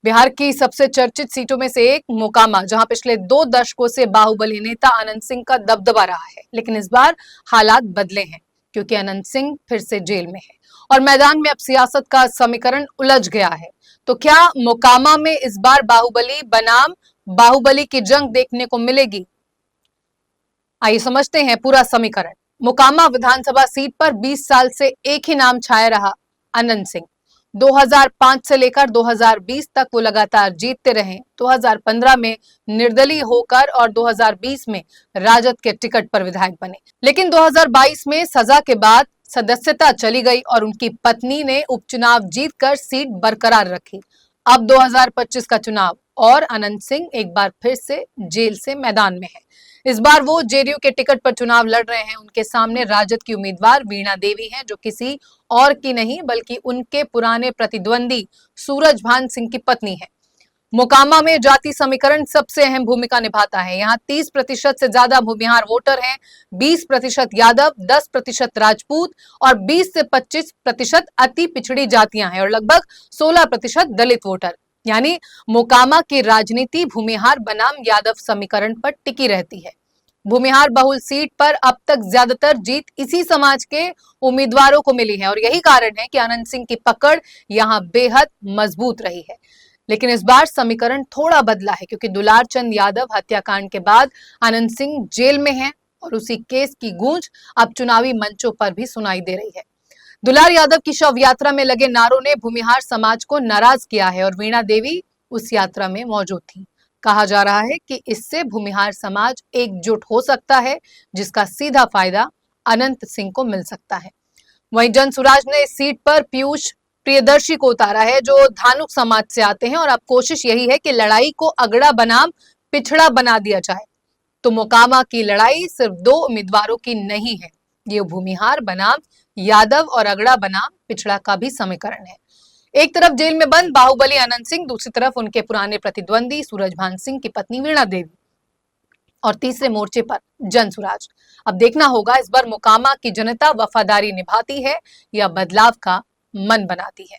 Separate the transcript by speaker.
Speaker 1: बिहार की सबसे चर्चित सीटों में से एक मोकामा, जहां पिछले 2 दशकों से बाहुबली नेता अनंत सिंह का दबदबा रहा है। लेकिन इस बार हालात बदले हैं, क्योंकि अनंत सिंह फिर से जेल में है और मैदान में अब सियासत का समीकरण उलझ गया है। तो क्या मोकामा में इस बार बाहुबली बनाम बाहुबली की जंग देखने को मिलेगी? आइए समझते हैं पूरा समीकरण। मोकामा विधानसभा सीट पर 20 साल से एक ही नाम छाया रहा, अनंत सिंह। 2005 से लेकर 2020 तक वो लगातार जीतते रहे। 2015 में निर्दलीय होकर और 2020 में राजद के टिकट पर विधायक बने। लेकिन 2022 में सजा के बाद सदस्यता चली गई और उनकी पत्नी ने उपचुनाव जीतकर सीट बरकरार रखी। अब 2025 का चुनाव और अनंत सिंह एक बार फिर से जेल से मैदान में है। इस बार वो जेडीयू के टिकट पर चुनाव लड़ रहे हैं। उनके सामने राजद की उम्मीदवार वीणा देवी हैं, जो किसी और की नहीं बल्कि उनके पुराने प्रतिद्वंदी सूरजभान सिंह की पत्नी है। मोकामा में जाति समीकरण सबसे अहम भूमिका निभाता है। यहाँ 30% से ज्यादा भूमिहार वोटर हैं, 20% यादव, 10% राजपूत और 20 से 25% अति पिछड़ी जातियां हैं और लगभग 16% दलित वोटर। यानी मोकामा की राजनीति भूमिहार बनाम यादव समीकरण पर टिकी रहती है। भूमिहार बहुल सीट पर अब तक ज्यादातर जीत इसी समाज के उम्मीदवारों को मिली है और यही कारण है कि अनंत सिंह की पकड़ यहाँ बेहद मजबूत रही है। लेकिन इस बार समीकरण थोड़ा बदला है, क्योंकि दुलार चंद यादव हत्याकांड के बाद अनंत सिंह जेल में हैं और उसी केस की गूंज अब चुनावी मंचों पर भी सुनाई दे रही है। दुलार यादव की शव यात्रा में लगे नारों ने भूमिहार समाज को नाराज किया है और वीणा देवी उस यात्रा में मौजूद थी। कहा जा रहा है कि इससे भूमिहार समाज एकजुट हो सकता है, जिसका सीधा फायदा अनंत सिंह को मिल सकता है। वहीं जनसुराज ने इस सीट पर पीयूष प्रियदर्शी को उतारा है, जो धानुक समाज से आते हैं और अब कोशिश यही है कि लड़ाई को अगड़ा बनाम पिछड़ा बना दिया जाए। तो मोकामा की लड़ाई सिर्फ 2 उम्मीदवारों की नहीं है, ये भूमिहार बनाम यादव और अगड़ा बनाम पिछड़ा का भी समीकरण है। एक तरफ जेल में बंद बाहुबली अनंत सिंह, दूसरी तरफ उनके पुराने प्रतिद्वंदी सूरजभान सिंह की पत्नी वीणा देवी और तीसरे मोर्चे पर जनसुराज। अब देखना होगा इस बार मोकामा की जनता वफादारी निभाती है या बदलाव का मन बनाती है।